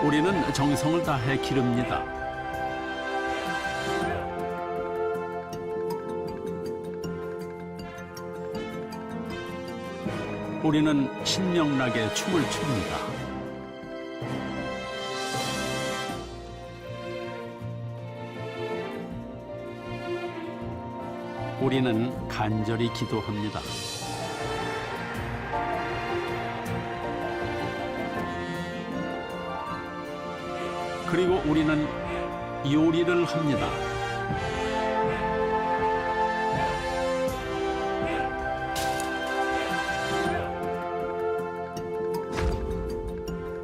우리는 정성을 다해 기릅니다. 우리는 신명나게 춤을 춥니다. 우리는 간절히 기도합니다. 그리고 우리는 요리를 합니다.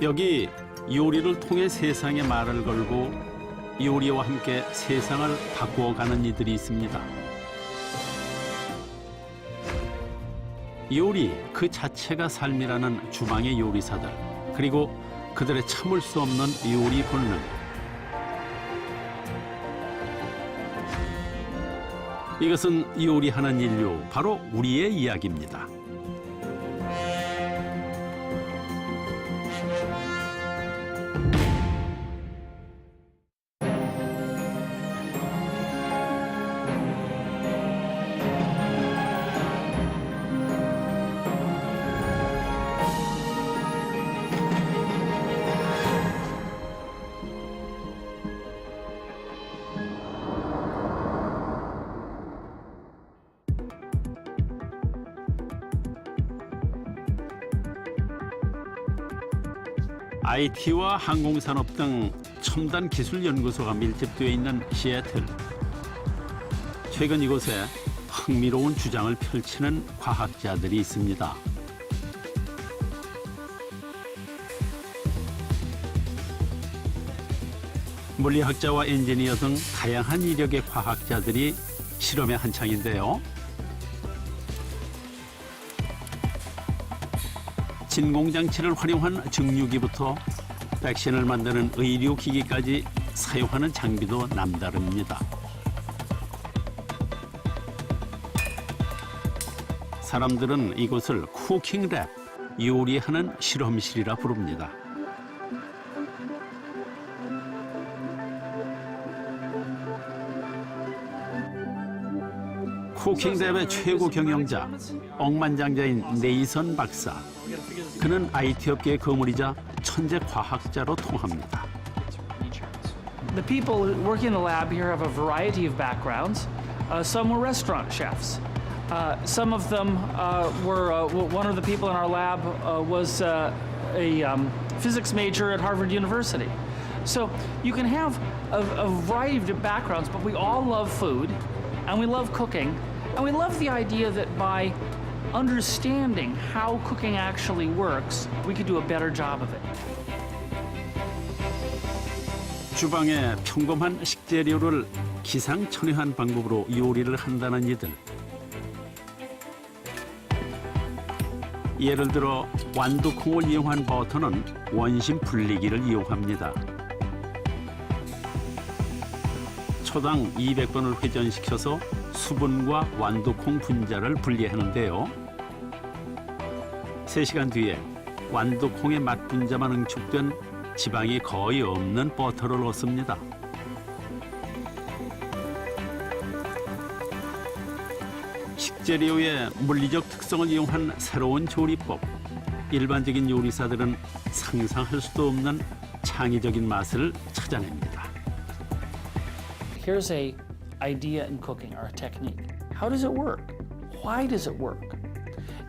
여기 요리를 통해 세상에 말을 걸고 요리와 함께 세상을 바꾸어가는 이들이 있습니다. 요리 그 자체가 삶이라는 주방의 요리사들, 그리고 그들의 참을 수 없는 요리 본능. 이것은 요리하는 인류, 바로 우리의 이야기입니다. IT와 항공산업 등 첨단 기술 연구소가 밀집되어 있는 시애틀. 최근 이곳에 흥미로운 주장을 펼치는 과학자들이 있습니다. 물리학자와 엔지니어 등 다양한 이력의 과학자들이 실험에 한창인데요. 진공장치를 활용한 증류기부터 백신을 만드는 의료기기까지 사용하는 장비도 남다릅니다. 사람들은 이곳을 쿠킹랩, 요리하는 실험실이라 부릅니다. 쿠킹랩의 최고 경영자, 억만장자인 네이선 박사. 그는 IT 업계의 거물이자 천재 과학자로 통합니다. The people working in the lab here have a variety of backgrounds. Some were restaurant chefs. Some of them were, one of the people in our lab was a physics major at Harvard University. So you can have a variety of backgrounds, but we all love food, and we love cooking, and we love the idea that by understanding how cooking actually works, we could do a better job of it. 주방에 평범한 식재료를 기상천외한 방법으로 요리를 한다는 이들. 예를 들어 완두콩을 이용한 버터는 원심 분리기를 이용합니다. 초당 200번을 회전시켜서 수분과 완두콩 분자를 분리하는데요. 3시간 뒤에 완두콩의 맛 분자만 응축된 지방이 거의 없는 버터를 얻습니다. 식재료의 물리적 특성을 이용한 새로운 조리법. 일반적인 요리사들은 상상할 수도 없는 창의적인 맛을 찾아냅니다. Here's a idea in cooking or a technique. How does it work? Why does it work?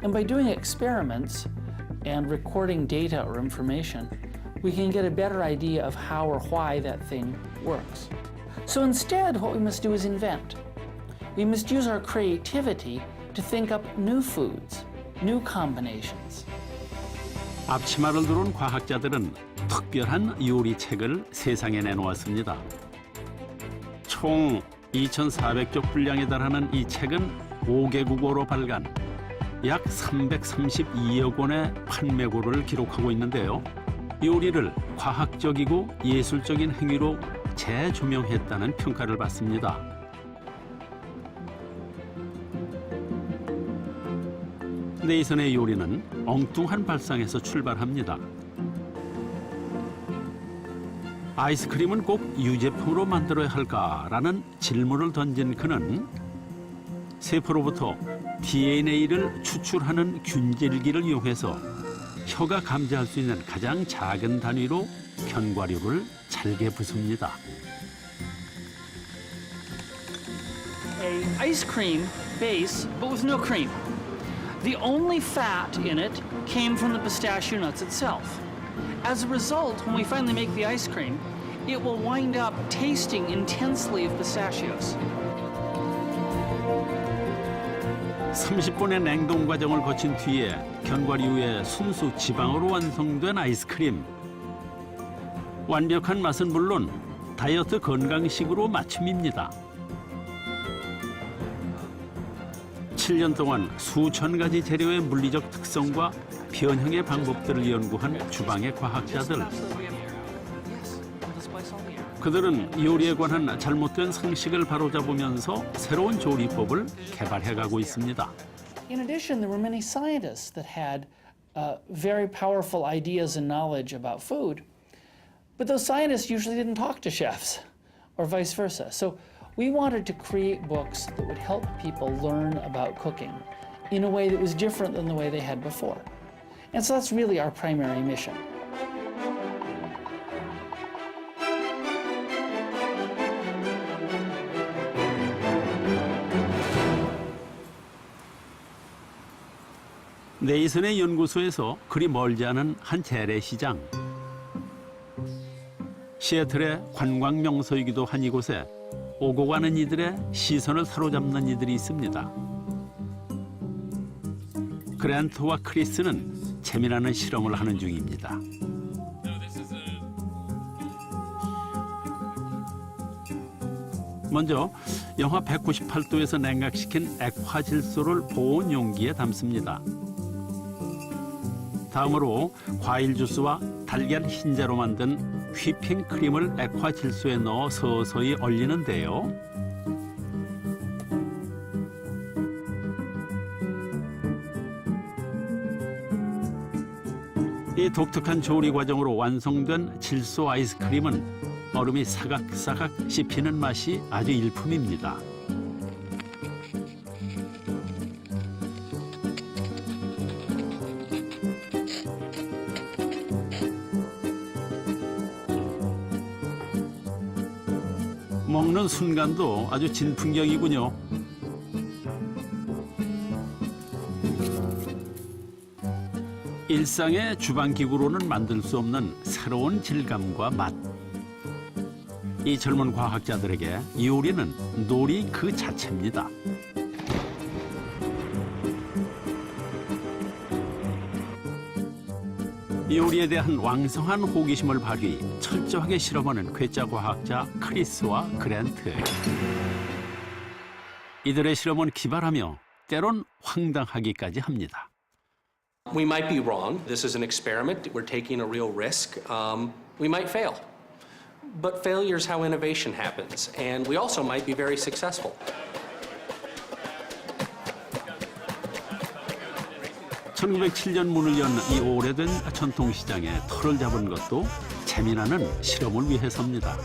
And by doing experiments and recording data or information, we can get a better idea of how or why that thing works. So instead, what we must do is invent. We must use our creativity to think up new foods, new combinations. 앞치마를 두른 과학자들은 특별한 요리책을 세상에 내놓았습니다. 총 2,400쪽 분량에 달하는 이 책은 5개 국어로 발간, 약 332억 원의 판매고를 기록하고 있는데요. 요리를 과학적이고 예술적인 행위로 재조명했다는 평가를 받습니다. 네이선의 요리는 엉뚱한 발상에서 출발합니다. 아이스크림은 꼭 유제품으로 만들어야 할까라는 질문을 던진 그는 세포로부터 DNA를 추출하는 균질기를 이용해서 혀가 감지할 수 있는 가장 작은 단위로 견과류를 잘게 부숩니다. A ice cream base, but with no cream. The only fat in it came from the pistachio nuts itself. As a result, when we finally make the ice cream, it will wind up tasting intensely of pistachios. 30분의 냉동 과정을 거친 뒤에 견과류의 순수 지방으로 완성된 아이스크림. 완벽한 맛은 물론 다이어트 건강식으로 맞춤입니다. 7년 동안 수천 가지 재료의 물리적 특성과 변형의 방법들을 연구한 주방의 과학자들. 그들은 요리에 관한 잘못된 상식을 바로잡으면서 새로운 조리법을 개발해가고 있습니다. In addition, there were many scientists that had very powerful ideas and knowledge about food, but those scientists usually didn't talk to chefs, or vice versa. So we wanted to create books that would help people learn about cooking in a way that was different than the way they had before. And so that's really our primary mission. 네이슨의 연구소에서 그리 멀지 않은 한 재래시장. 시애틀의 관광 명소이기도 한 이곳에 오고 가는 이들의 시선을 사로잡는 이들이 있습니다. 그랜트와 크리스는 재미나는 실험을 하는 중입니다. 먼저 영하 198도에서 냉각시킨 액화질소를 보온 용기에 담습니다. 다음으로 과일 주스와 달걀 흰자로 만든 휘핑 크림을 액화질소에 넣어 서서히 얼리는데요. 이 독특한 조리 과정으로 완성된 질소 아이스크림은 얼음이 사각사각 씹히는 맛이 아주 일품입니다. 먹는 순간도 아주 진풍경이군요. 일상의 주방기구로는 만들 수 없는 새로운 질감과 맛. 이 젊은 과학자들에게 요리는 놀이 그 자체입니다. 요리에 대한 왕성한 호기심을 발휘, 철저하게 실험하는 괴짜 과학자 크리스와 그랜트. 이들의 실험은 기발하며 때론 황당하기까지 합니다. We might be wrong. This is an experiment. We're taking a real risk. We might fail. But failure is how innovation happens. And we also might be very successful. 1907년 문을 연 이 오래된 전통시장에 털을 잡은 것도 재미나는 실험을 위해서입니다.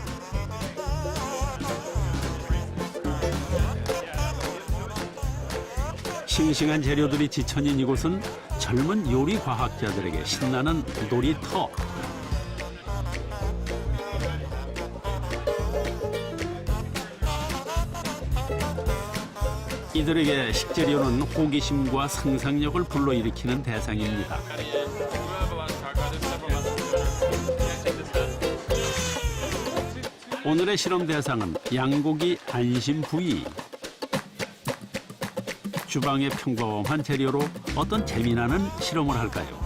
싱싱한 재료들이 지천인 이곳은 젊은 요리 과학자들에게 신나는 놀이터. 이들에게 식재료는 호기심과 상상력을 불러일으키는 대상입니다. 오늘의 실험 대상은 양고기 안심 부위. 주방의 평범한 재료로 어떤 재미나는 실험을 할까요?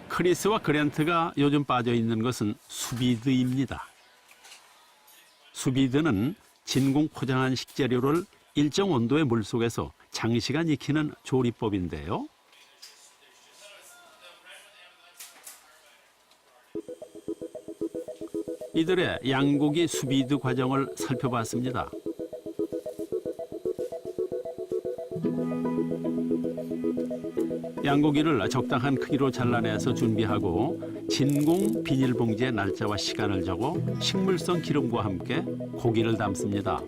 크리스와 그랜트가 요즘 빠져 있는 것은 수비드입니다. 수비드는 진공 포장한 식재료를 일정 온도의 물 속에서 장시간 익히는 조리법인데요. 이들의 양고기 수비드 과정을 살펴봤습니다. 양고기를 적당한 크기로 잘라내서 준비하고 진공 비닐봉지에 날짜와 시간을 적어 식물성 기름과 함께 고기를 담습니다.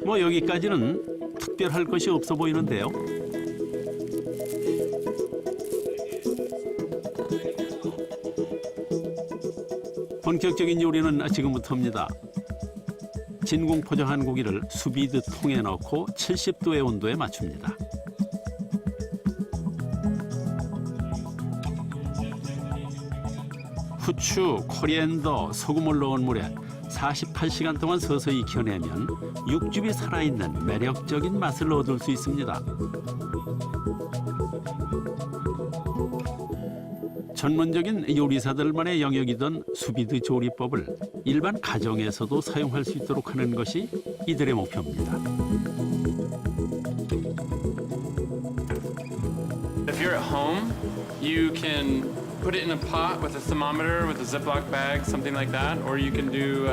뭐 여기까지는 특별할 것이 없어 보이는데요. 본격적인 요리는 지금부터입니다. 진공 포장한 고기를 수비드 통에 넣고 70도의 온도에 맞춥니다. 후추, 코리앤더, 소금을 넣은 물에 48시간 동안 서서히 익혀내면 육즙이 살아있는 매력적인 맛을 얻을 수 있습니다. 전문적인 요리사들만의 영역이던 수비드 조리법을 일반 가정에서도 사용할 수 있도록 하는 것이 이들의 목표입니다. If you're at home, you can put it in a pot with a thermometer, with a Ziploc bag, something like that. Or you can do,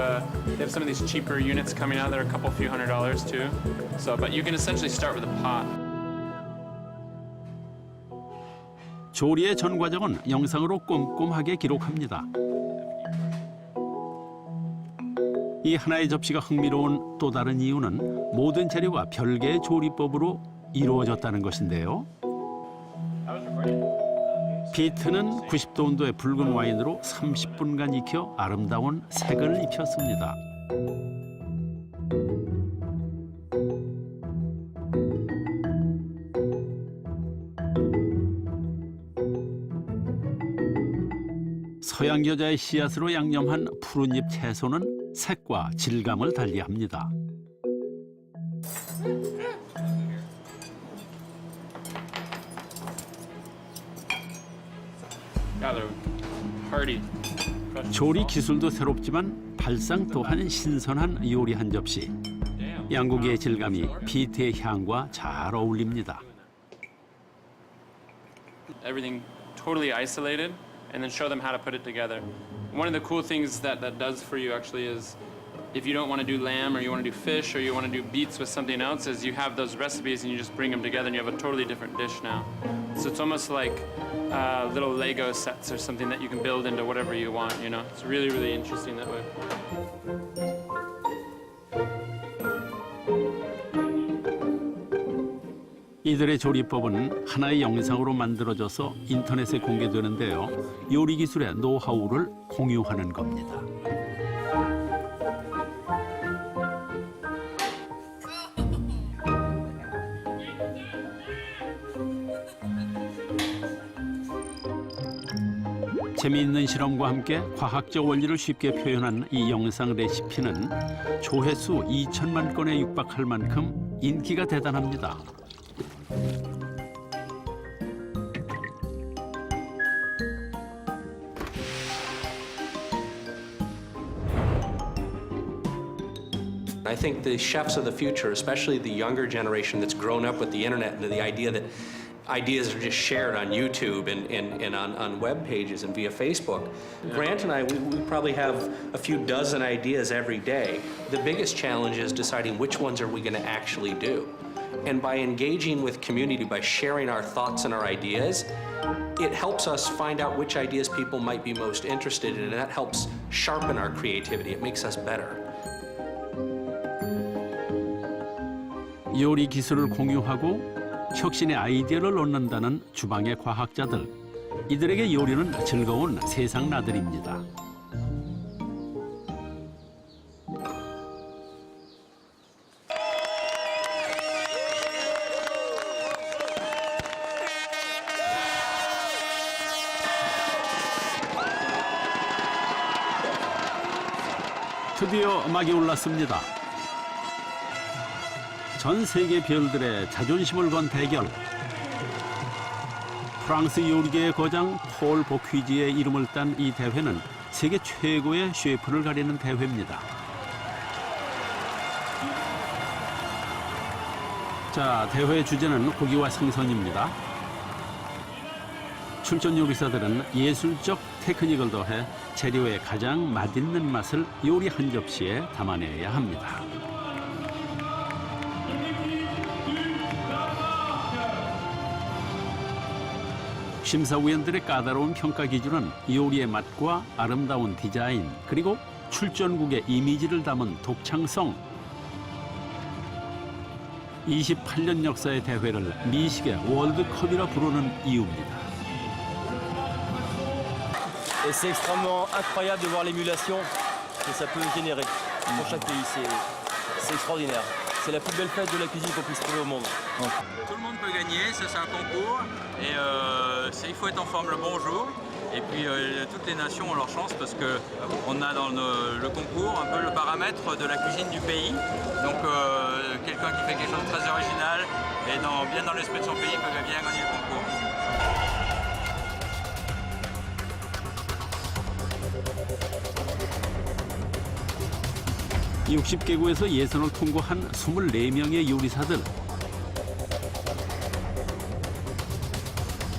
they have some of these cheaper units coming out. They're a couple few $100s too. So, but you can essentially start with a pot. 조리의 전 과정은 영상으로 꼼꼼하게 기록합니다. 이 하나의 접시가 흥미로운 또 다른 이유는 모든 재료가 별개의 조리법으로 이루어졌다는 것인데요. 피트는 90도 온도의 붉은 와인으로 30분간 익혀 아름다운 색을 입혔습니다. 서양 겨자의 씨앗으로 양념한 푸른잎 채소는 색과 질감을 달리합니다. Yeah, they're hearty. 조리 기술도 새롭지만 발상 또한 신선한 요리 한 접시. 양고기의 질감이 피트의 향과 잘 어울립니다. Everything totally isolated, and then show them how to put it together. One of the cool things that does for you actually is, if you don't want to do lamb or you want to do fish or you want to do beets with something else, is you have those recipes and you just bring them together and you have a totally different dish now. So it's almost like little Lego sets or something that you can build into whatever you want, you know? It's really, really interesting that way. 이들의 조리법은 하나의 영상으로 만들어져서 인터넷에 공개되는데요. 요리 기술의 노하우를 공유하는 겁니다. 재미있는 실험과 함께 과학적 원리를 쉽게 표현한 이 영상 레시피는 조회수 2천만 건에 육박할 만큼 인기가 대단합니다. I think the chefs of the future, especially the younger generation that's grown up with the internet and the idea that ideas are just shared on YouTube and on web pages and via Facebook. Yeah. Grant and I, we probably have a few dozen ideas every day. The biggest challenge is deciding which ones are we going to actually do. And by engaging with community, by sharing our thoughts and our ideas, it helps us find out which ideas people might be most interested in, and that helps sharpen our creativity. It makes us better. 요리 기술을 공유하고 혁신의 아이디어를 얻는다는 주방의 과학자들. 이들에게 요리는 즐거운 세상 나들입니다. 드디어 막이 올랐습니다. 전 세계 별들의 자존심을 건 대결. 프랑스 요리계의 거장 폴 보퀴지의 이름을 딴 이 대회는 세계 최고의 셰프를 가리는 대회입니다. 자, 대회 주제는 고기와 생선입니다. 출전 요리사들은 예술적 테크닉을 더해 재료의 가장 맛있는 맛을 요리 한 접시에 담아내야 합니다. 심사위원들의 까다로운 평가 기준은 요리의 맛과 아름다운 디자인, 그리고 출전국의 이미지를 담은 독창성. 28년 역사의 대회를 미식의 월드컵이라 부르는 이유입니다. Et c'est extrêmement incroyable de voir l'émulation que ça peut générer pour chaque pays. C'est extraordinaire. C'est la plus belle fête de la cuisine qu'on puisse trouver au monde. Tout le monde peut gagner, ça c'est un concours et il faut être en forme le bon jour. Et puis toutes les nations ont leur chance parce qu'on a dans le concours un peu le paramètre de la cuisine du pays. Donc quelqu'un qui fait quelque chose de très original et bien dans l'esprit de son pays peut bien gagner le concours. 이 60개국에서 예선을 통과한 24명의 요리사들.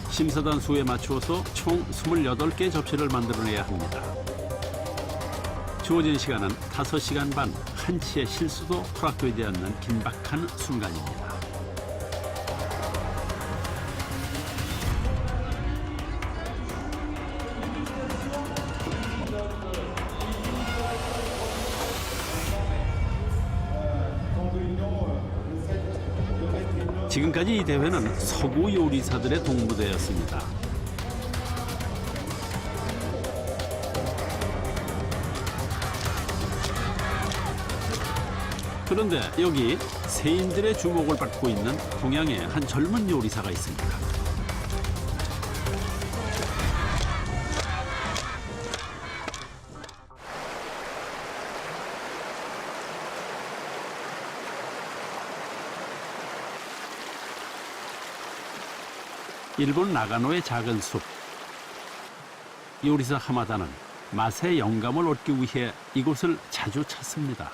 심사단 수에 맞추어서 총 28개 접시를 만들어내야 합니다. 주어진 시간은 5시간 반, 한치의 실수도 허락되지 않는 긴박한 순간입니다. 지금까지 이 대회는 서구 요리사들의 동무대였습니다. 그런데 여기 세인들의 주목을 받고 있는 동양의 한 젊은 요리사가 있습니다. 일본 나가노의 작은 숲. 요리사 하마다는 맛의 영감을 얻기 위해 이곳을 자주 찾습니다.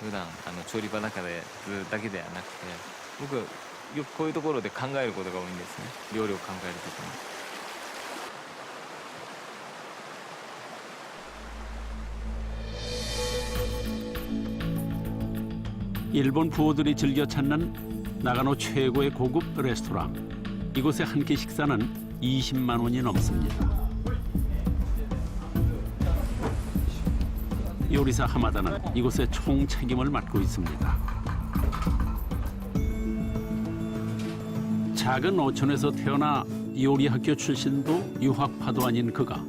普段調理場の中でするだけではなくて、僕よくこういうところで考えることが多いんですね。料理を考えるときに。 일본 부호들이 즐겨 찾는 나가노 최고의 고급 레스토랑. 이곳의 한 끼 식사는 20만 원이 넘습니다. 요리사 하마다는 이곳의 총 책임을 맡고 있습니다. 작은 어촌에서 태어나 요리학교 출신도 유학파도 아닌 그가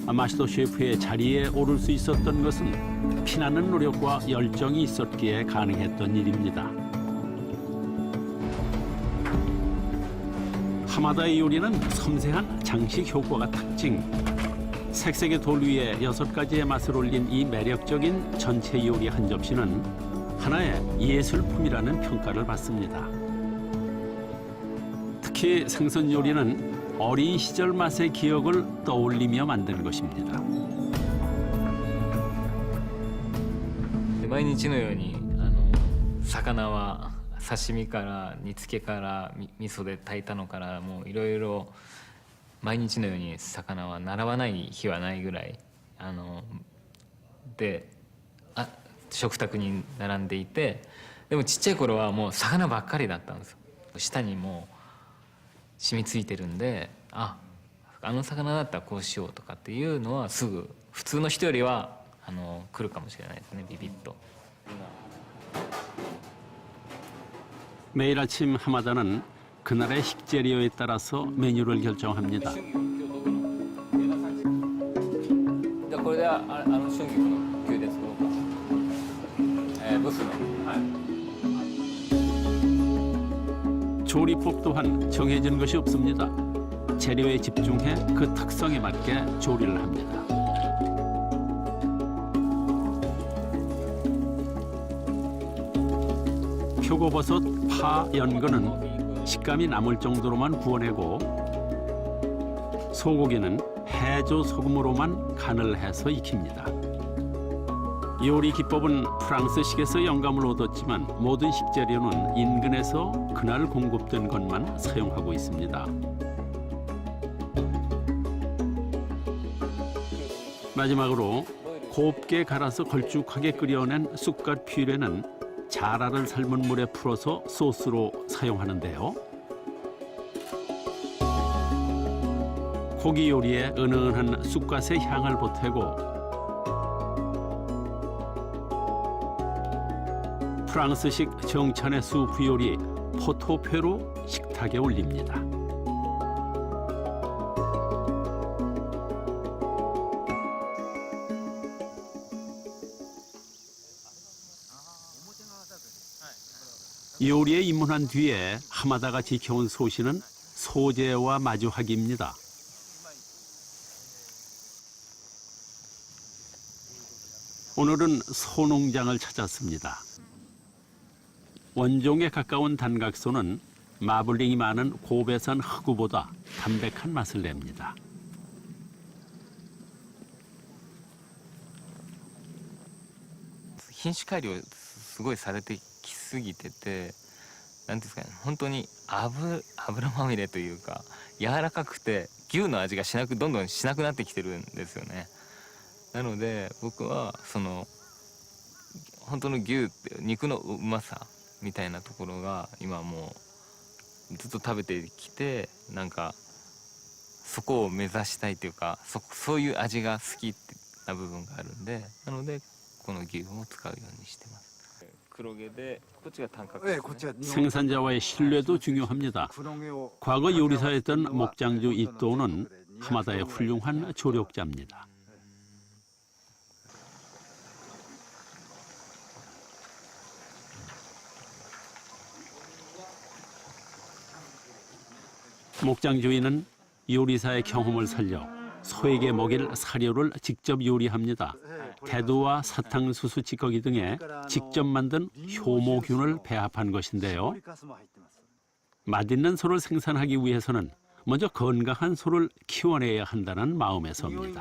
마시도 셰프의 자리에 오를 수 있었던 것은 피나는 노력과 열정이 있었기에 가능했던 일입니다. 하마다의 요리는 섬세한 장식 효과가 특징. 색색의 돌 위에 6가지의 맛을 올린 이 매력적인 전체 요리 한 접시는 하나의 예술품이라는 평가를 받습니다. 특히 생선 요리는 어린 시절 맛의 기억을 떠올리며 만든 것입니다. 毎日のように魚は刺身から煮付けから味噌で炊いたのからもういろいろ毎日のように魚は習わない日はないぐらいで食卓に並んでいて、でもちっちゃい頃はもう魚ばっかりだったんですよ。舌にもう染みついてるんで、あの魚だったらこうしようとかっていうのはすぐ普通の人よりは来るかもしれないですね、ビビッと。 매일 아침 하마다는 그날의 식재료에 따라서 메뉴를 결정합니다. じゃあこれで春菊の牛で作ろうか。ブスの。 조리법 또한 정해진 것이 없습니다. 재료에 집중해 그 특성에 맞게 조리를 합니다. 표고버섯, 파, 연근은 식감이 남을 정도로만 구워내고 소고기는 해조 소금으로만 간을 해서 익힙니다. 요리 기법은 프랑스식에서 영감을 얻었지만 모든 식재료는 인근에서 그날 공급된 것만 사용하고 있습니다. 마지막으로 곱게 갈아서 걸쭉하게 끓여낸 쑥갓 퓨레는 자라를 삶은 물에 풀어서 소스로 사용하는데요. 고기 요리에 은은한 쑥갓의 향을 보태고 프랑스식 정찬의 수프 요리 포토페로 식탁에 올립니다. 요리에 입문한 뒤에 하마다가 지켜온 소신은 소재와 마주하기입니다. 오늘은 소농장을 찾았습니다. 원종에 가까운 단각소는 마블링이 많은 고베산 흑우보다 담백한 맛을 냅니다.品種改良すごいされてきすぎてて、なんていうんですかね、本当に油まみれというか柔らかくて牛の味がどんどんしなくなってきてるんですよね。なので僕はその本当の牛って肉のうまさみたいなところが今もうずっと食べてきて、なんかそこを目指したいというか、そういう味が好きな部分があるんで、なのでこの牛を使うようにしてます。黒毛でこっちが単価。 생산자와의 신뢰도 중요합니다. 과거 요리사였던 목장주 이또는 하마다의 훌륭한 조력자입니다. 목장 주인은 요리사의 경험을 살려 소에게 먹일 사료를 직접 요리합니다. 대두와 사탕수수 찌꺼기 등에 직접 만든 효모균을 배합한 것인데요. 맛있는 소를 생산하기 위해서는 먼저 건강한 소를 키워내야 한다는 마음에서입니다.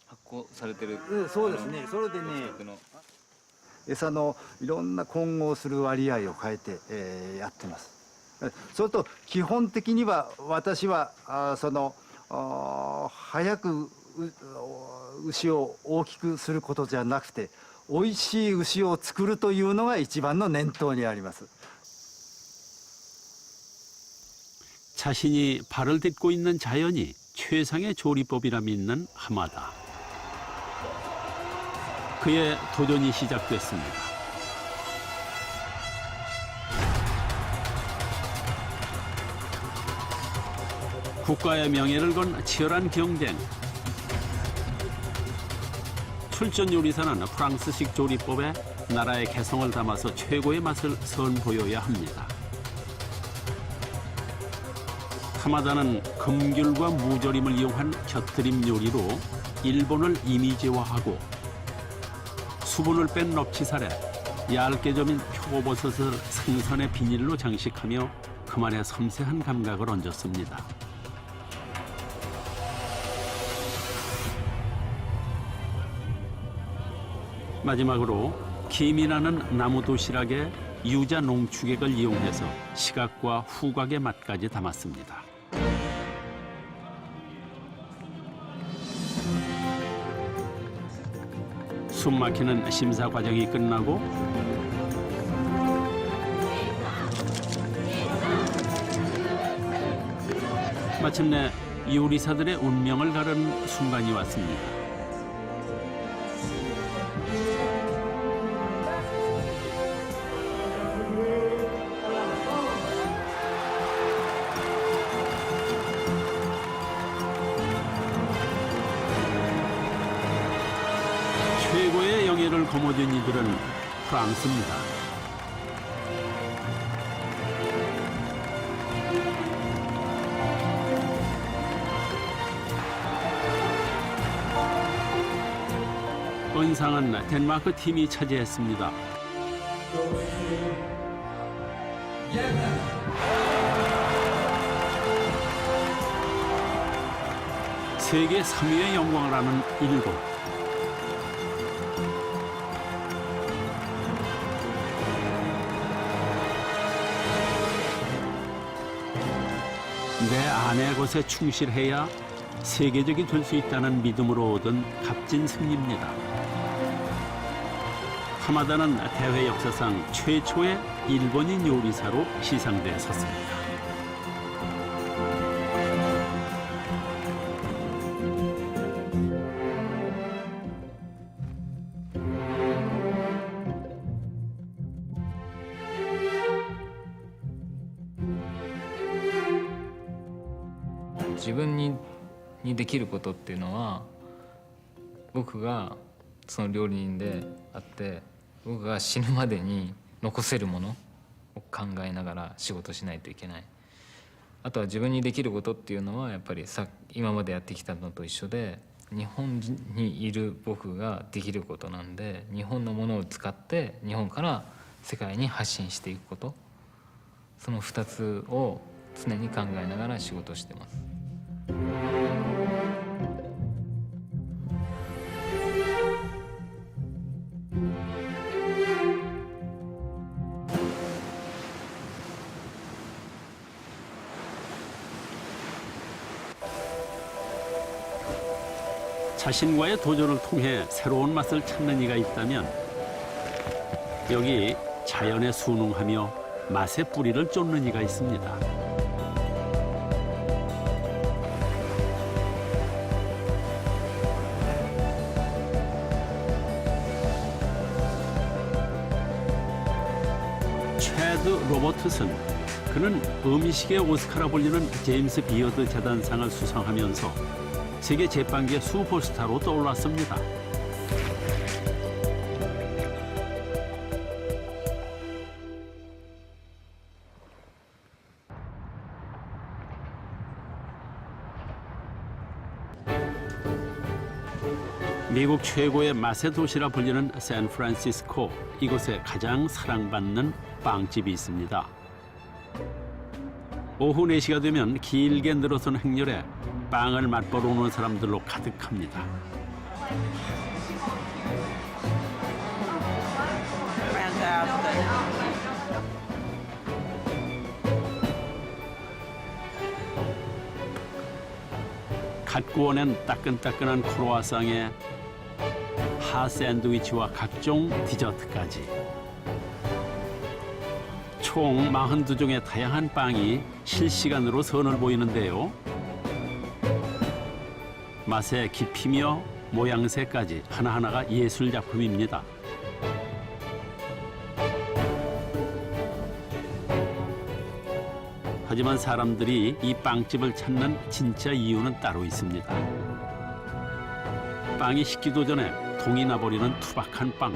発酵されてる。そうですね。それでね、餌のいろんな混合する割合を変えて、やってます。それと基本的には私は早く牛を大きくすることじゃなくて、美味しい牛を作るというのが一番の念頭にあります。 자신이 발을 딛고 있는 자연이 최상의 조리법이라 믿는 하마다. 그의 도전이 시작됐습니다. 국가의 명예를 건 치열한 경쟁. 출전 요리사는 프랑스식 조리법에 나라의 개성을 담아서 최고의 맛을 선보여야 합니다. 하마다는 금귤과 무절임을 이용한 곁들임 요리로 일본을 이미지화하고 수분을 뺀 넙치살에 얇게 점인 표고버섯을 생선의 비닐로 장식하며 그만의 섬세한 감각을 얹었습니다. 마지막으로 김이 나는 나무 도시락에 유자 농축액을 이용해서 시각과 후각의 맛까지 담았습니다. 숨막히는 심사 과정이 끝나고 마침내 요리사들의 운명을 가르는 순간이 왔습니다. 최고의 영예를 거머쥔 이들은 프랑스입니다. 은상은 덴마크 팀이 차지했습니다. 세계 3위의 영광을 아는 일본. 내 아내 것에 충실해야 세계적이 될 수 있다는 믿음으로 얻은 값진 승리입니다. 하마다는 대회 역사상 최초의 일본인 요리사로 시상대에 섰습니다. 自分にできることっていうのは僕がその料理人であって僕が死ぬまでに残せるものを考えながら仕事しないといけない。あとは自分にできることっていうのはやっぱり今までやってきたのと一緒で日本にいる僕ができることなんで日本のものを使って日本から世界に発信していくこと、その2つを常に考えながら仕事をしてます。자신과의 도전을 통해 새로운 맛을 찾는 이가 있다면 여기 자연에 순응하며 맛의 뿌리를 쫓는 이가 있습니다. 최드 로버트슨, 그는 음식의 오스카라 불리는 제임스 비어드 재단상을 수상하면서 세계 제빵계의 슈퍼스타로 떠올랐습니다. 미국 최고의 맛의 도시라 불리는 샌프란시스코, 이곳에 가장 사랑받는 빵집이 있습니다. 오후 4시가 되면 길게 늘어선 행렬에 빵을 맛보러 오는 사람들로 가득합니다. 갓 구워낸 따끈따끈한 크로와상에 핫 샌드위치와 각종 디저트까지 총 42종의 다양한 빵이 실시간으로 선을 보이는데요. 맛의 깊이며 모양새까지 하나하나가 예술 작품입니다. 하지만 사람들이 이 빵집을 찾는 진짜 이유는 따로 있습니다. 빵이 식기도 전에 동이 나버리는 투박한 빵.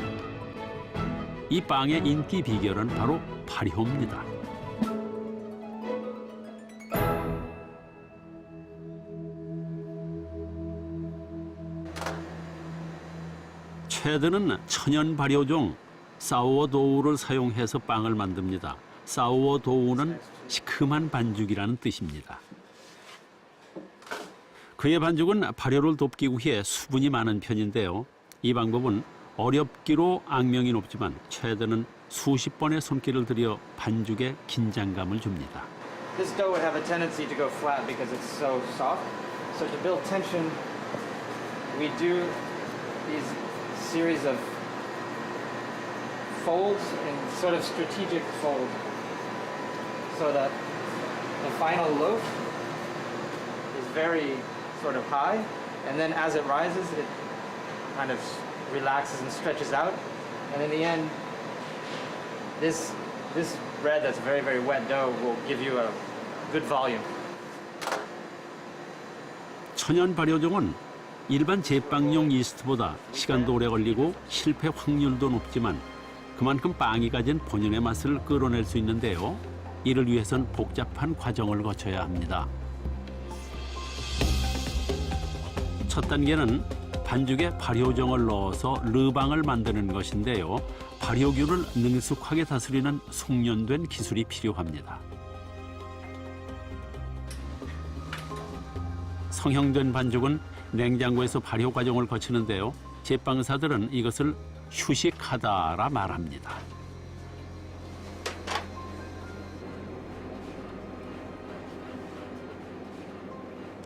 이 빵의 인기 비결은 바로 발효입니다. 최드는 천연 발효종 사워도우를 사용해서 빵을 만듭니다. 사워도우는 시큼한 반죽이라는 뜻입니다. 그의 반죽은 발효를 돕기 위해 수분이 많은 편인데요. 이 방법은 어렵기로 악명이 높지만 최드는 수십 번의 손길을 들여 반죽에 긴장감을 줍니다. This dough would have a tendency to go flat because it's so soft. So to build tension, we do these series of folds in sort of strategic fold so that the final loaf is very sort of high, and then as it rises, it kind of relaxes and stretches out, and in the end, this bread that's very, very wet dough will give you a good volume. 천연 발효종은 일반 제빵용 이스트보다 시간도 오래 걸리고 실패 확률도 높지만 그만큼 빵이 가진 본연의 맛을 끌어낼 수 있는데요. 이를 위해선 복잡한 과정을 거쳐야 합니다. 첫 단계는 반죽에 발효종을 넣어서 르방을 만드는 것인데요. 발효균을 능숙하게 다스리는 숙련된 기술이 필요합니다. 성형된 반죽은 냉장고에서 발효 과정을 거치는데요. 제빵사들은 이것을 휴식하다라 말합니다.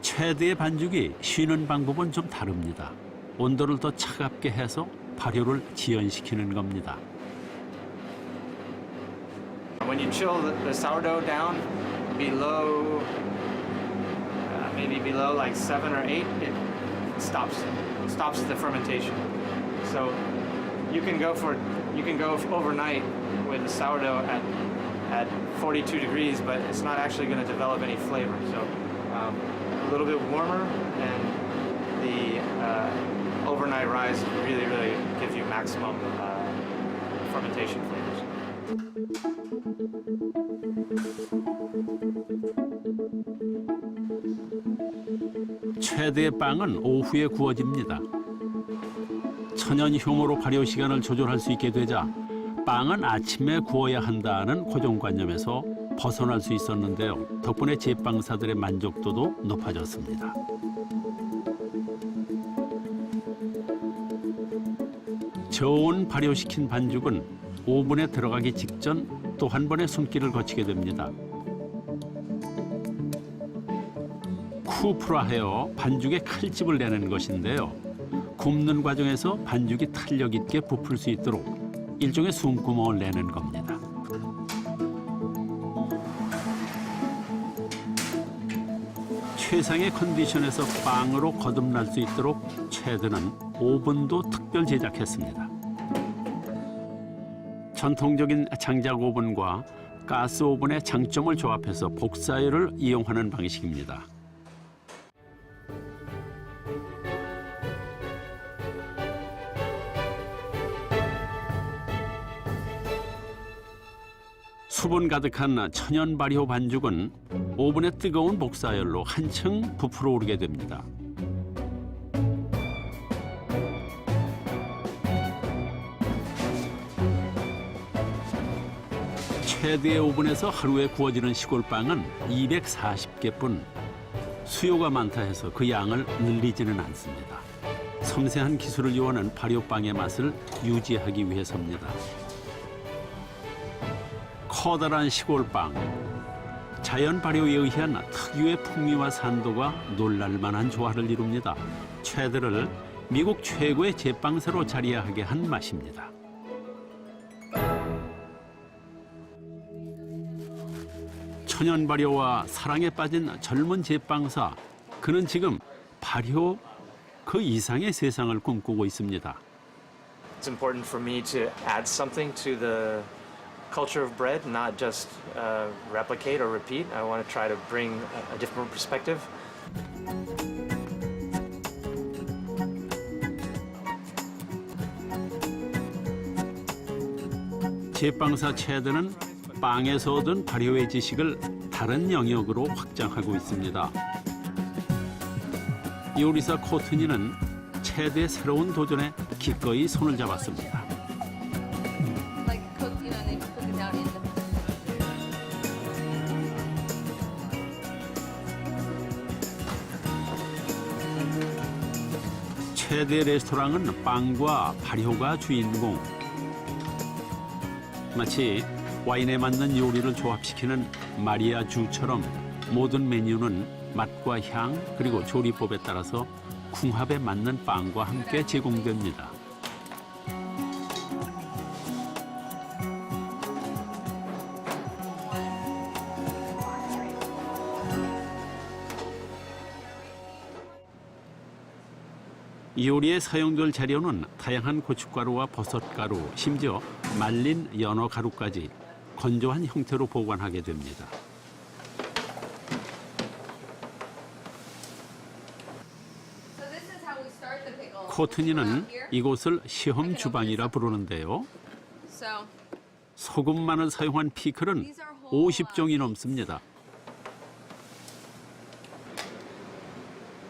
최드의 반죽이 쉬는 방법은 좀 다릅니다. 온도를 더 차갑게 해서 발효를 지연시키는 겁니다. When you chill the sourdough down below, maybe below like 7 or 8, it stops the fermentation. So you can go overnight with the sourdough at 42 degrees, but it's not actually going to develop any flavor. So a little bit warmer, and the overnight rise really gives you maximum fermentation flavors. 최대의 빵은 오후에 구워집니다. 천연 효모로 발효 시간을 조절할 수 있게 되자 빵은 아침에 구워야 한다는 고정관념에서 벗어날 수 있었는데요. 덕분에 제빵사들의 만족도도 높아졌습니다. 저온 발효시킨 반죽은 오븐에 들어가기 직전 또 한 번의 손길을 거치게 됩니다. 쿠프라헤어 반죽에 칼집을 내는 것인데요. 굽는 과정에서 반죽이 탄력 있게 부풀 수 있도록 일종의 숨구멍을 내는 겁니다. 최상의 컨디션에서 빵으로 거듭날 수 있도록 최드는 오븐도 특별 제작했습니다. 전통적인 장작 오븐과 가스 오븐의 장점을 조합해서 복사열을 이용하는 방식입니다. 수분 가득한 천연 발효 반죽은 오븐의 뜨거운 복사열로 한층 부풀어 오르게 됩니다. 최대의 오븐에서 하루에 구워지는 시골빵은 240개뿐 수요가 많다 해서 그 양을 늘리지는 않습니다. 섬세한 기술을 요하는 발효빵의 맛을 유지하기 위해서입니다. 커다란 시골빵, 자연 발효에 의한 특유의 풍미와 산도가 놀랄만한 조화를 이룹니다. 최드를 미국 최고의 제빵사로 자리하게 한 맛입니다. 천연 발효와 사랑에 빠진 젊은 제빵사, 그는 지금 발효 그 이상의 세상을 꿈꾸고 있습니다. It's important for me to add something to the culture of bread, not just replicate or repeat. I want to try to bring a different perspective. 제빵사 최드는 빵에서 얻은 발효의 지식을 다른 영역으로 확장하고 있습니다. 요리사 코트니는 최드의 새로운 도전에 기꺼이 손을 잡았습니다. 최대 레스토랑은 빵과 발효가 주인공. 마치 와인에 맞는 요리를 조합시키는 마리아 주처럼 모든 메뉴는 맛과 향 그리고 조리법에 따라서 궁합에 맞는 빵과 함께 제공됩니다. 이 요리에 사용될 재료는 다양한 고춧가루와 버섯가루, 심지어 말린 연어 가루까지 건조한 형태로 보관하게 됩니다. 코트니는 이곳을 시험 주방이라 부르는데요. 소금만을 사용한 피클은 50종이 넘습니다.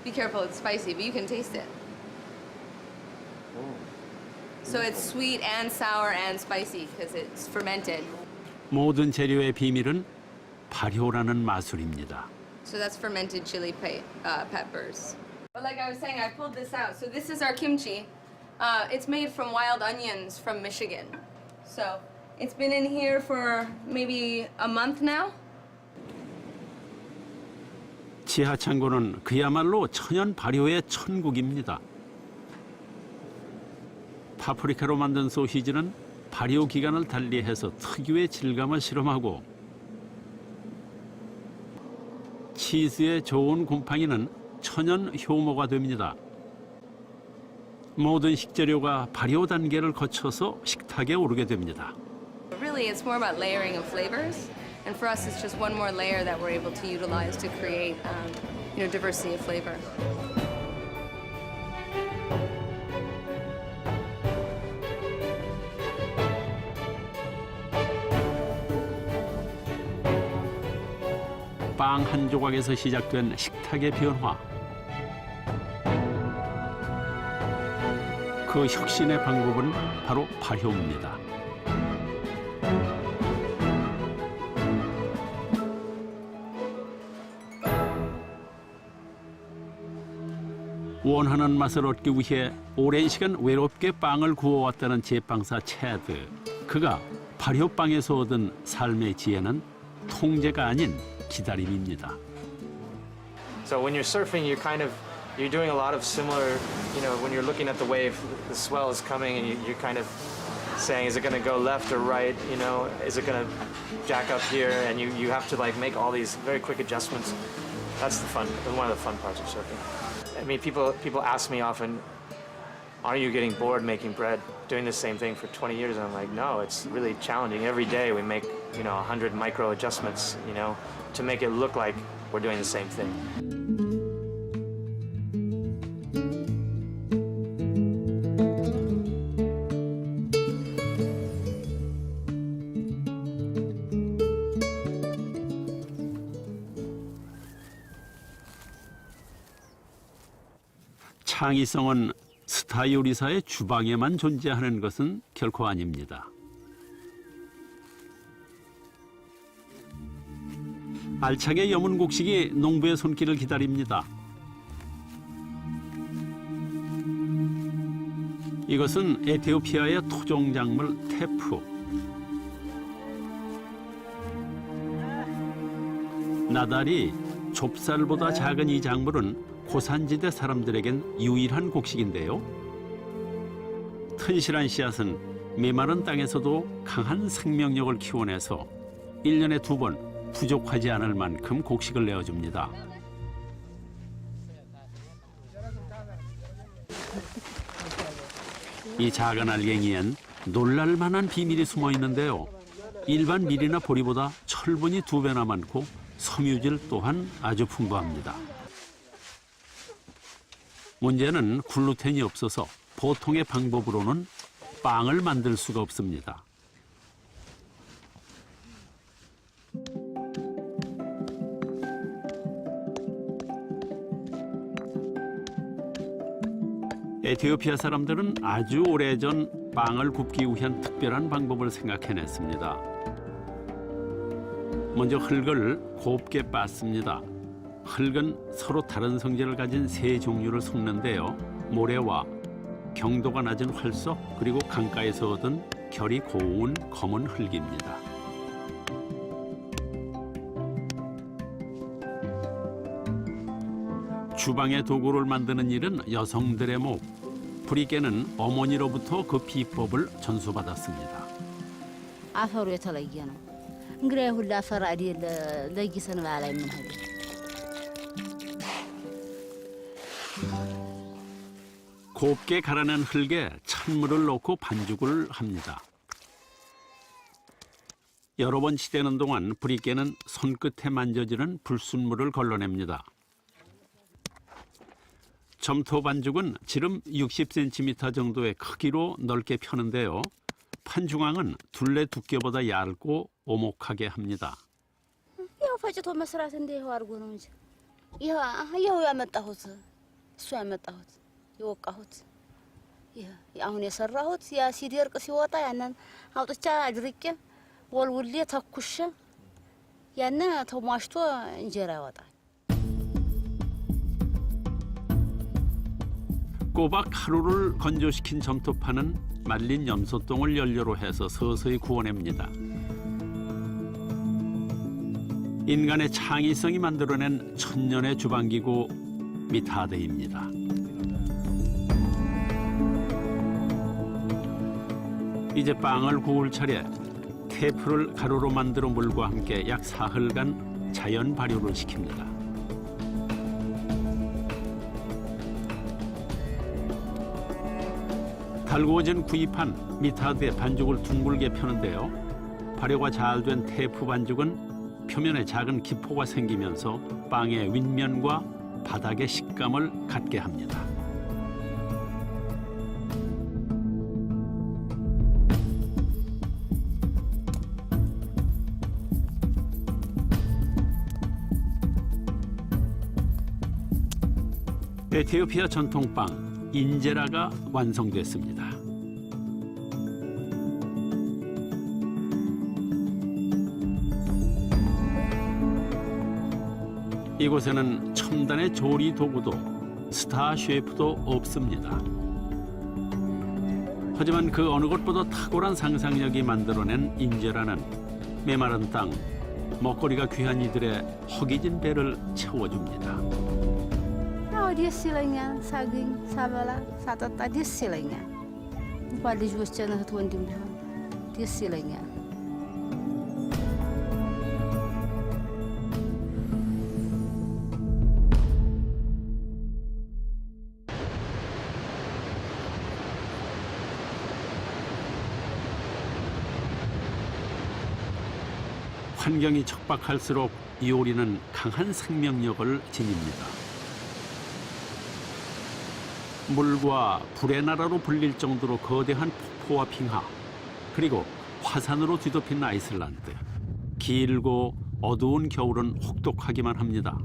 Be careful, it's spicy, but you can taste it. So it's sweet and sour and spicy because it's fermented. 모든 재료의 비밀은 발효라는 마술입니다. So that's fermented chili peppers. But like I was saying, I pulled this out. So this is our kimchi. It's made from wild onions from Michigan. So it's been in here for maybe a month now. 지하 창고는 그야말로 천연 발효의 천국입니다. 파프리카로 만든 소시지는 발효 기간을 달리해서 특유의 질감을 실험하고 치즈의 좋은 곰팡이는 천연 효모가 됩니다. 모든 식재료가 발효 단계를 거쳐서 식탁에 오르게 됩니다. Really, it's more about layering of flavors. And for us, it's just one more layer that we're able to utilize to create, diversity of flavor. 빵 한 조각에서 시작된 식탁의 변화. 그 혁신의 방법은 바로 발효입니다. 원하는 맛을 얻기 위해 오랜 시간 외롭게 빵을 구워왔다는 제빵사 체드. 그가 발효빵에서 얻은 삶의 지혜는 통제가 아닌 기다림입니다. So when you're surfing, you're doing a lot of similar, when you're looking at the wave, the swell is coming and you're kind of saying, is it going to go left or right? Is it going to jack up here? And you have to make all these very quick adjustments. That's one of the fun parts of surfing. I mean, people ask me often, are you getting bored making bread, doing the same thing for 20 years? And I'm like, no, it's really challenging. Every day we make, 100 micro adjustments, to make it look like we're doing the same thing. 창의성은 스타 요리사의 주방에만 존재하는 것은 결코 아닙니다. 알차게 여문 곡식이 농부의 손길을 기다립니다. 이것은 에티오피아의 토종 작물 테프. 나달이 좁쌀보다 작은 이 작물은 고산지대 사람들에겐 유일한 곡식인데요. 튼실한 씨앗은 메마른 땅에서도 강한 생명력을 키워내서 1년에 2번 부족하지 않을 만큼 곡식을 내어줍니다. 이 작은 알갱이엔 놀랄만한 비밀이 숨어 있는데요. 일반 밀이나 보리보다 철분이 2배나 많고 섬유질 또한 아주 풍부합니다. 문제는 글루텐이 없어서 보통의 방법으로는 빵을 만들 수가 없습니다. 에티오피아 사람들은 아주 오래전 빵을 굽기 위한 특별한 방법을 생각해냈습니다. 먼저 흙을 곱게 빻습니다. 흙은 서로 다른 성질을 가진 세 종류를 섞는데요. 모래와 경도가 낮은 활석 그리고 강가에서 얻은 결이 고운 검은 흙입니다. 주방의 도구를 만드는 일은 여성들의 목. 브리게는 어머니로부터 그 비법을 전수받았습니다. አፈሩ የተለየ ነው። እንግዲህ ሁሉ አፈር አይደል ለጊሰን ባላይ ምን ሆነ 곱게 갈아낸 흙에 찬물을 넣고 반죽을 합니다. 여러 번 치대는 동안 브리게는 손끝에 만져지는 불순물을 걸러냅니다. 점토 반죽은 지름 60cm 정도의 크기로 넓게 펴는데요. 판중앙은 둘레 두께보다 얇고 오목하게 합니다. ያው ፈጭቶ መስራት እንደ ይኸው አድርጎ ነው እንጂ ይኸው ያመጣሁት እሱ ያመጣሁት የወቃሁት አሁን የሰራሁት ያ ሲደርቅ ሲወጣ ያንን አውጥቻ አድርቄ ወልውሌ ተኩሼ ያን ተሟሽቶ እንጀራ ያወጣል። 꼬박 하루를 건조시킨 점토판은 말린 염소똥을 연료로 해서 서서히 구워냅니다. 인간의 창의성이 만들어낸 천년의 주방기구 미타드입니다. 이제 빵을 구울 차례. 테프를 가루로 만들어 물과 함께 약 사흘간 자연 발효를 시킵니다. 달구어진 구이판 미타드에 반죽을 둥글게 펴는데요. 발효가 잘 된 테프 반죽은 표면에 작은 기포가 생기면서 빵의 윗면과 바닥의 식감을 갖게 합니다. 에티오피아 전통빵 인제라가 완성됐습니다. 이곳에는 첨단의 조리 도구도 스타 셰프도 없습니다. 하지만 그 어느 것보다 탁월한 상상력이 만들어낸 인제라는 메마른 땅, 먹거리가 귀한 이들의 허기진 배를 채워줍니다. ደስ ይለኛል ሳገኝ ሳበላ ሳጠጣ ደስ ይለኛል። እንኳን ልጆቼን እህት ወንድም ቢሆን ደስ ይለኛል። 환경이 척박할수록 이 요리는 강한 생명력을 지닙니다. 물과 불의 나라로 불릴 정도로 거대한 폭포와 빙하, 그리고 화산으로 뒤덮인 아이슬란드. 길고 어두운 겨울은 혹독하기만 합니다.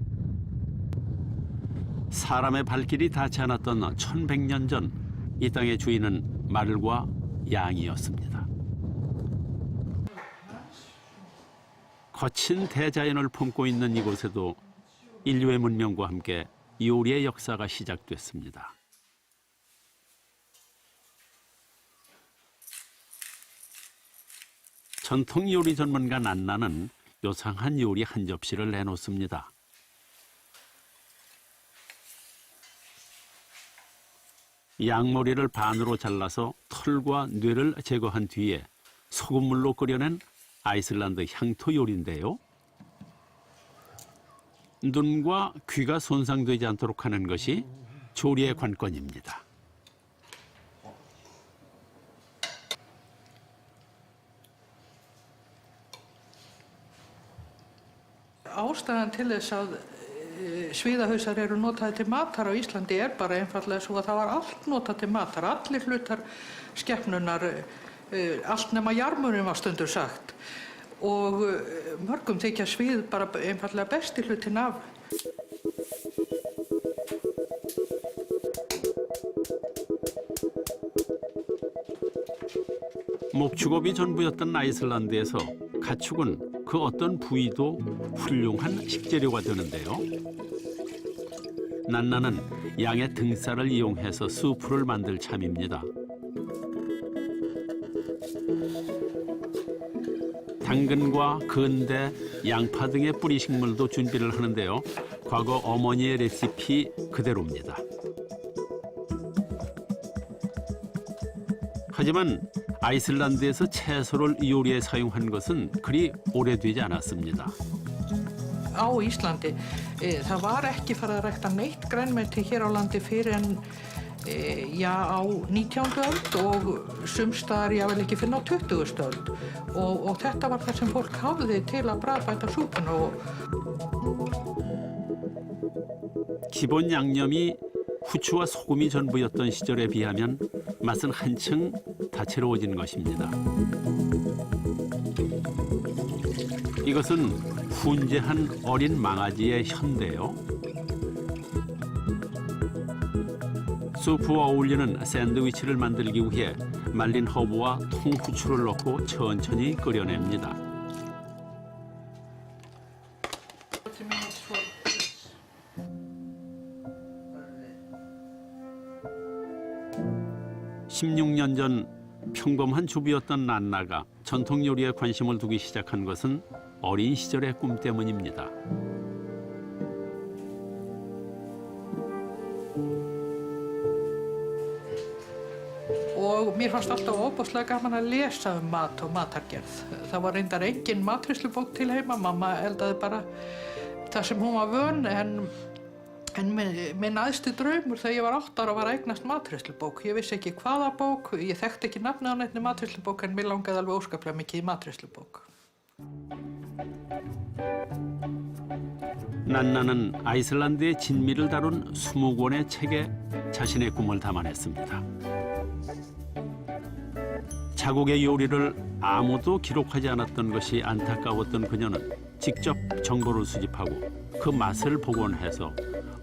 사람의 발길이 닿지 않았던 1100년 전 이 땅의 주인은 말과 양이었습니다. 거친 대자연을 품고 있는 이곳에도 인류의 문명과 함께 요리의 역사가 시작됐습니다. 전통 요리 전문가 난나는 요상한 요리 한 접시를 내놓습니다. 양머리를 반으로 잘라서 털과 뇌를 제거한 뒤에 소금물로 끓여낸 아이슬란드 향토 요리인데요. 눈과 귀가 손상되지 않도록 하는 것이 조리의 관건입니다. Ástæðan til þess að sviðahausar eru notaði til matar á Íslandi bara einfallega svo að það var allt notað til matar, allir hlutar skepnunar, allt nema jarmurinn var stundum sagt. Og mörgum þykja svið bara einfallega besti hlutin af. 목축업이 전부였던 아이슬란드에서 가축은 그 어떤 부위도 훌륭한 식재료가 되는데요. 난나는 양의 등살을 이용해서 수프를 만들 참입니다. 당근과 건대, 양파 등의 뿌리 식물도 준비를 하는데요. 과거 어머니의 레시피 그대로입니다. 하지만 아이슬란드에서 채소를 요리에 사용한 것은 그리 오래되지 않았습니다. Á Íslandi, það var ekki farið að rækta neitt grænmeti hér á landi fyrir en á 19. öld og sumstaðar jável ekki fyrir á 20. öld. Og þetta var það sem fólk hafði til að bragðbæta súpuna. 기본 양념이 후추와 소금이 전부였던 시절에 비하면 맛은 한층 다채로워진 것입니다. 이것은 훈제한 어린 망아지의 혀인데요. 수프와 어울리는 샌드위치를 만들기 위해 말린 허브와 통후추를 넣고 천천히 끓여냅니다. (16년) 전 평범한 주부였던 난나가 전통 요리에 관심을 두기 시작한 것은 어린 시절의 꿈 때문입니다. Og mér fannst alltaf ofboðslega gaman að lesa mat og matargerð. Það var reyndar engin matreiðslubók til heima, mamma eldaði bara það sem hún var vön, en minn æðsti draumur þegar ég var 8 ára var að eignast matreiðslubók. Ég vissi ekki hvaða bók, ég þekkti ekki nafnið á neinni matreiðslubók, en mér langaði alveg óskaplega mikið í matreiðslubók. 난나는 아이슬란드의 진미를 다룬 20권의 책에 자신의 꿈을 담아냈습니다. 자국의 요리를 아무도 기록하지 않았던 것이 안타까웠던 그녀는 직접 정보를 수집하고 그 맛을 복원해서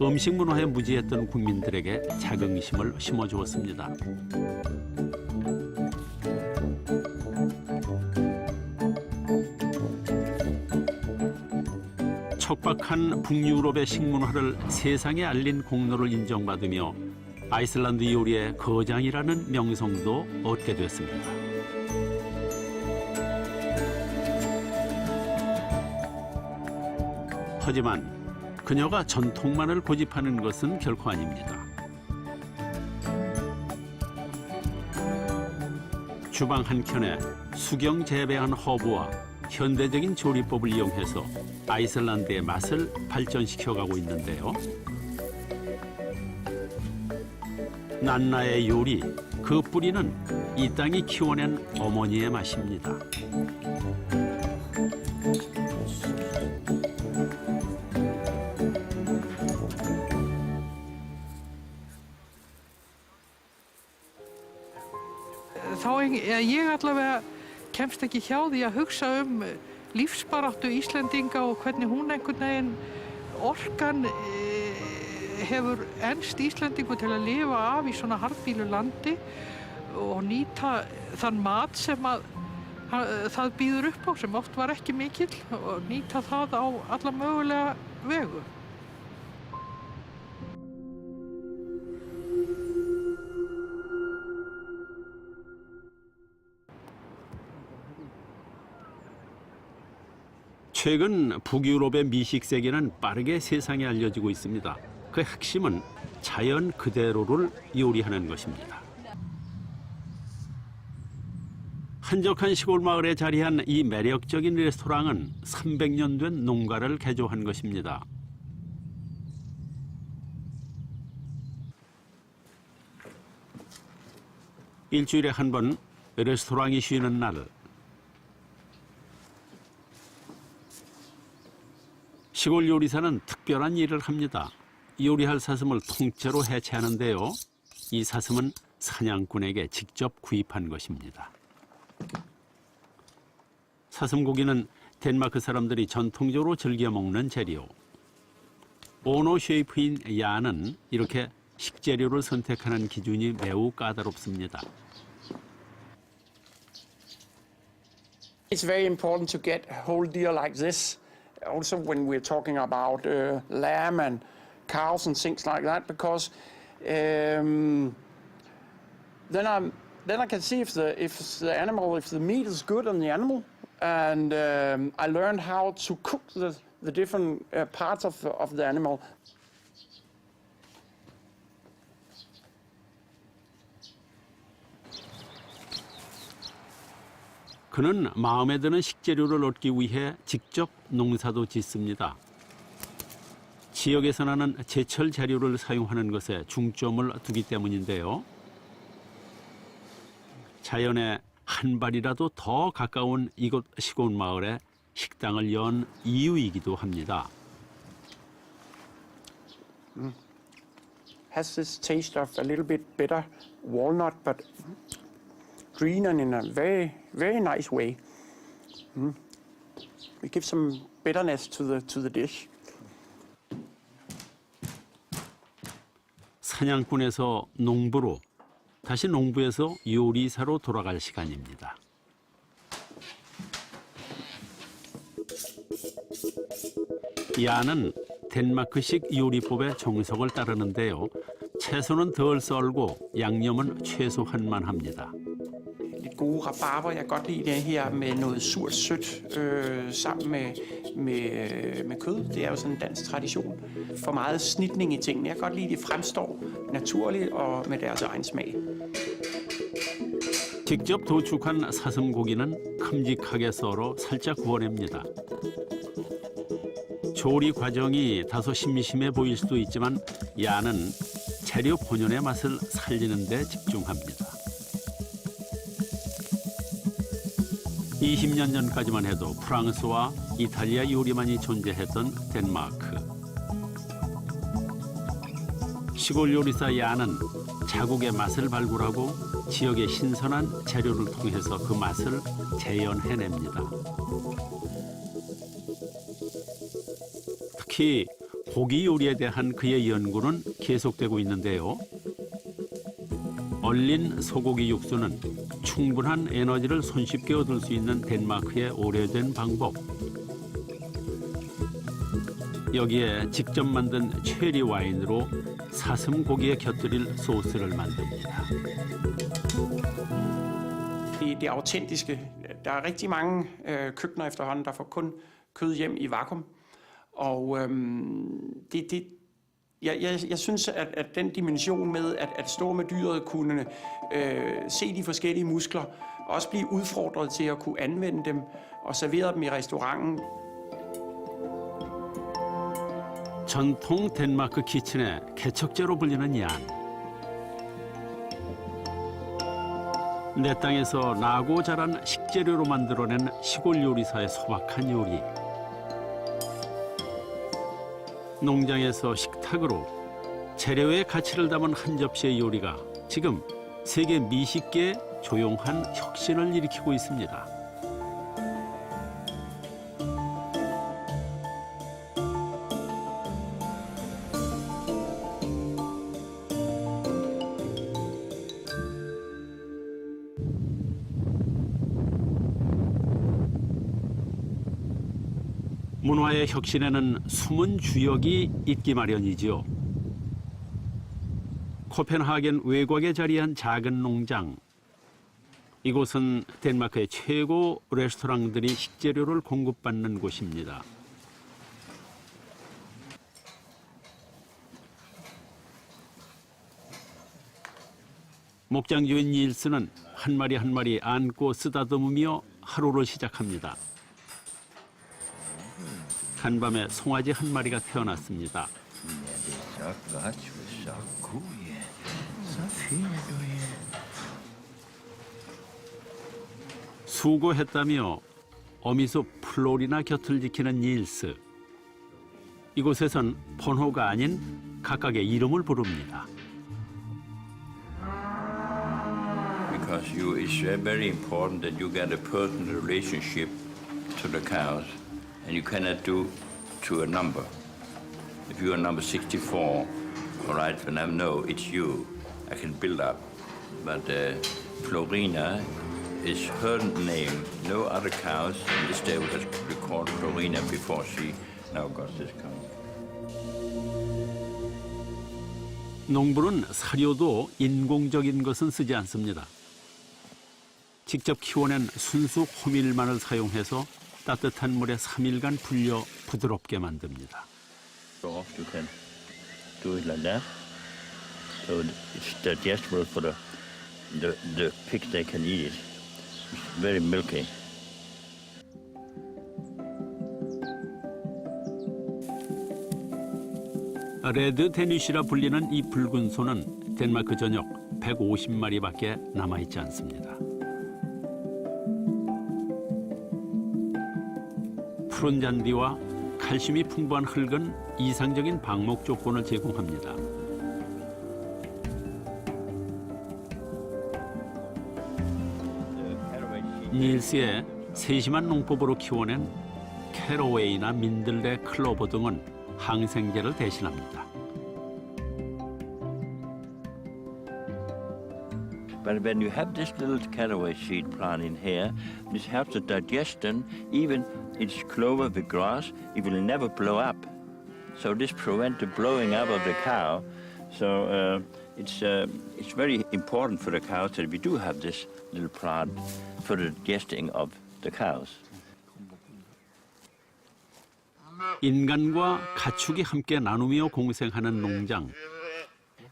음식 문화에 무지했던 국민들에게 자긍심을 심어주었습니다. 척박한 북유럽의 식문화를 세상에 알린 공로를 인정받으며 아이슬란드 요리의 거장이라는 명성도 얻게 됐습니다. 하지만 그녀가 전통만을 고집하는 것은 결코 아닙니다. 주방 한켠에 수경 재배한 허브와 현대적인 조리법을 이용해서 아이슬란드의 맛을 발전시켜가고 있는데요. 난나의 요리, 그 뿌리는 이 땅이 키워낸 어머니의 맛입니다. Ég allavega kemst ekki hjá því að hugsa lífsbaráttu Íslendinga og hvernig hún einhvern veginn orkan hefur enst Íslendingu til að lifa af í svona harðbýlu landi og nýta þann mat sem það býður upp á, sem oft var ekki mikill, og nýta það á alla mögulega vegu. 최근 북유럽의 미식 세계는 빠르게 세상에 알려지고 있습니다. 그 핵심은 자연 그대로를 요리하는 것입니다. 한적한 시골 마을에 자리한 이 매력적인 레스토랑은 300년 된 농가를 개조한 것입니다. 일주일에 한 번 레스토랑이 쉬는 날, 시골 요리사는 특별한 일을 합니다. 요리할 사슴을 통째로 해체하는데요. 이 사슴은 사냥꾼에게 직접 구입한 것입니다. 사슴고기는 덴마크 사람들이 전통적으로 즐겨 먹는 재료. 오노 셰이프인 야는 이렇게 식재료를 선택하는 기준이 매우 까다롭습니다. It's very important to get whole deer like this. Also when we're talking about lamb and cows and things like that, because then I can see if the meat is good on the animal, and I learned how to cook the different parts of the animal. 그는 마음에 드는 식재료를 얻기 위해 직접 농사도 짓습니다. 지역에서 나는 제철 재료를 사용하는 것에 중점을 두기 때문인데요. 자연에 한 발이라도 더 가까운 이곳 시골 마을에 식당을 연 이유이기도 합니다. Has this taste of a little bit bitter walnut, but green and in a very, very nice way. We give some bitterness to the dish. 사냥꾼에서 농부로, 다시 농부에서 요리사로 돌아갈 시간입니다. 야는 덴마크식 요리법의 정석을 따르는데요. 채소는 덜 썰고 양념은 최소한만 합니다. Lidt gode rabarber. Jeg kan godt lide det her med noget surt sødt sammen med kød. Det er jo sådan en dansk tradition. For meget snitning i tingene. Jeg kan godt lide, at de fremstår naturligt og med deres egen smag. 직접 도축한 사슴고기는 큼직하게 썰어 살짝 구워냅니다. 조리 과정이 다소 심심해 보일 수도 있지만 야는 재료 본연의 맛을 살리는 데 집중합니다. 20년 전까지만 해도 프랑스와 이탈리아 요리만이 존재했던 덴마크. 시골 요리사 야는 자국의 맛을 발굴하고 지역의 신선한 재료를 통해서 그 맛을 재현해냅니다. 특히 고기 요리에 대한 그의 연구는 계속되고 있는데요. 얼린 소고기 육수는 충분한 에너지를 손쉽게 얻을 수 있는 덴마크의 오래된 방법. 여기에 직접 만든 체리 와인으로 사슴 고기에 곁들일 소스를 만듭니다. Det autentiske. Der er rigtig mange køkkener efterhånden, der får kun kød hjem i vakuum. Og jeg synes, at den dimension med at stå med dyret, kunne se de forskellige muskler, også blive udfordret til at kunne anvende dem og servere dem i restauranten. 전통 덴마크 키친의 개척제로 불리는 얀. 내 땅에서 나고 자란 식재료로 만들어낸 시골 요리사의 소박한 요리. 농장에서 식탁으로 재료의 가치를 담은 한 접시의 요리가 지금 세계 미식계에 조용한 혁신을 일으키고 있습니다. 문화의 혁신에는 숨은 주역이 있기 마련이지요. 코펜하겐 외곽에 자리한 작은 농장. 이곳은 덴마크의 최고 레스토랑들이 식재료를 공급받는 곳입니다. 목장주인 닐스는 한 마리 한 마리 안고 쓰다듬으며 하루를 시작합니다. 한밤에 송아지 한 마리가 태어났습니다. 수고했다며 어미소 플로리나 곁을 지키는 닐스. 이곳에선 번호가 아닌 각각의 이름을 부릅니다. Because it's very important that you get a personal relationship to the cows. And you cannot do to a number. If you are number 64, all right, when I know it's you, I can build up. But Florina is her name. No other cows in this stable has recorded Florina before she now got this cow. 농부는 사료도 인공적인 것은 쓰지 않습니다. 직접 키워낸 순수 호밀만을 사용해서 따뜻한 물에 3일간 불려 부드럽게 만듭니다. So you can do it like that. So it's digestible for the pigs they can eat. It's very milky. 레드 데니쉬라 불리는 이 붉은 소는 덴마크 전역 150마리밖에 남아있지 않습니다. 푸른 잔디와 칼슘이 풍부한 흙은 이상적인 방목 조건을 제공합니다. 닐스의 세심한 농법으로 키워낸 캐러웨이나 민들레, 클로버 등은 항생제를 대신합니다. But when you have this little caraway seed plant in here, this helps the digestion. Even it's clover with grass, it will never blow up. So this prevents the blowing up of the cow. So it's very important for the cows that we do have this little plant for the digesting of the cows. 인간과 가축이 함께 나누며 공생하는 농장.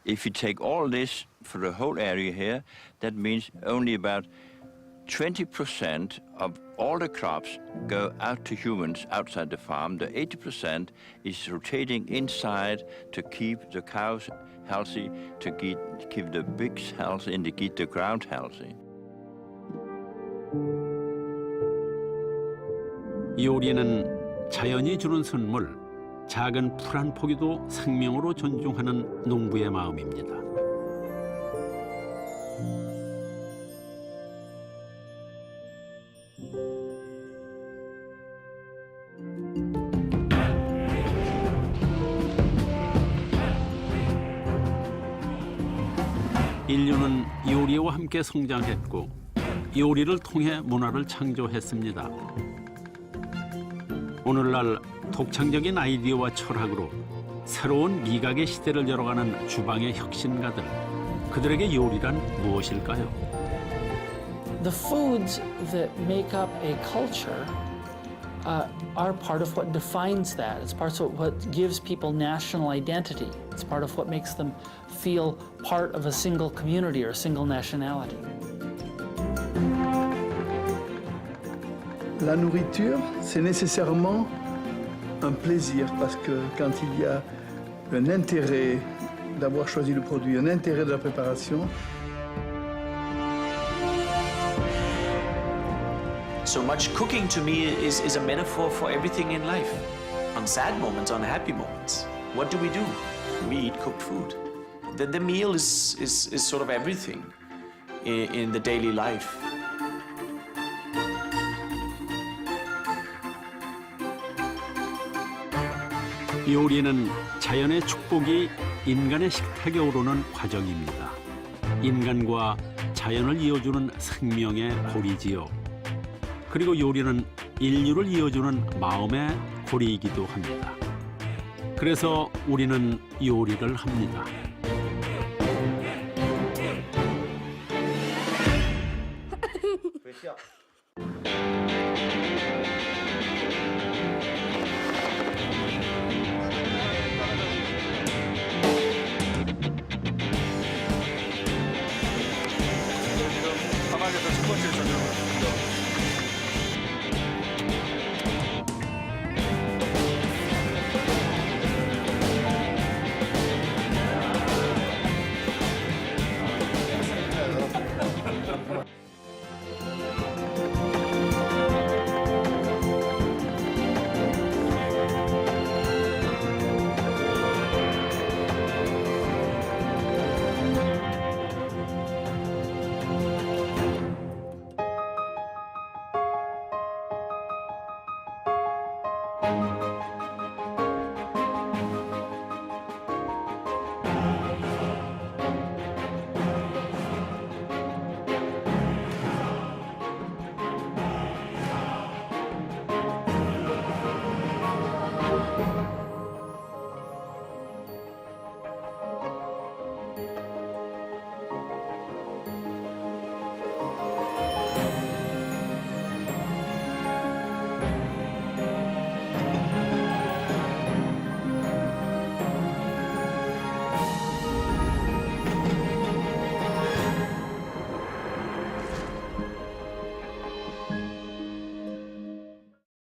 If you take all this for the whole area here, that means only about 20% of all the crops go out to humans outside the farm. The 80% is rotating inside to keep the cows healthy, to keep the pigs healthy, and to keep the ground healthy. 요리는 자연이 주는 선물, 작은 풀 한 포기도 생명으로 존중하는 농부의 마음입니다. 인류는 요리와 함께 성장했고 요리를 통해 문화를 창조했습니다. 오늘날 독창적인 아이디어와 철학으로 새로운 미각의 시대를 열어가는 주방의 혁신가들, 그들에게 요리란 무엇일까요? The foods that make up a culture are part of what defines that. It's part of what gives people national identity. It's part of what makes them feel part of a single community or a single nationality. La nourriture, c'est nécessairement un plaisir parce que quand il y a un intérêt d'avoir choisi le produit, un intérêt de la préparation. So much cooking to me is a metaphor for everything in life. On sad moments, on happy moments, what do? We eat cooked food. The meal is sort of everything in the daily life. 요리는 자연의 축복이 인간의 식탁에 오르는 과정입니다. 인간과 자연을 이어주는 생명의 고리지요. 그리고 요리는 인류를 이어주는 마음의 고리이기도 합니다. 그래서 우리는 요리를 합니다.